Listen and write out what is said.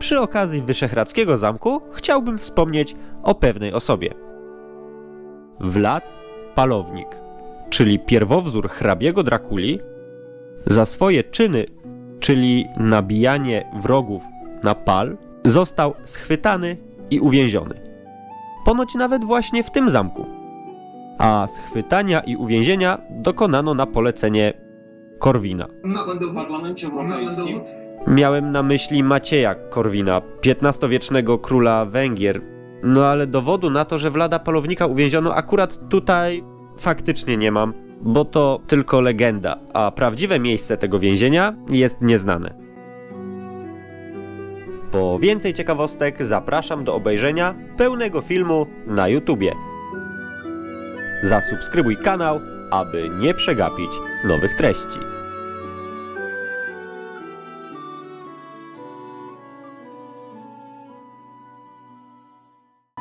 przy okazji Wyszehradzkiego Zamku chciałbym wspomnieć o pewnej osobie. Vlad Palownik, czyli pierwowzór hrabiego Drakuli, za swoje czyny, czyli nabijanie wrogów na pal, został schwytany i uwięziony. Ponoć nawet właśnie w tym zamku. A schwytania i uwięzienia dokonano na polecenie Korwina. W Parlamencie Europejskim Miałem na myśli Macieja Korwina, XV-wiecznego króla Węgier. No ale dowodu na to, że Vlada Palownika uwięziono akurat tutaj faktycznie nie mam, bo to tylko legenda, a prawdziwe miejsce tego więzienia jest nieznane. Po więcej ciekawostek zapraszam do obejrzenia pełnego filmu na YouTubie. Zasubskrybuj kanał, aby nie przegapić nowych treści.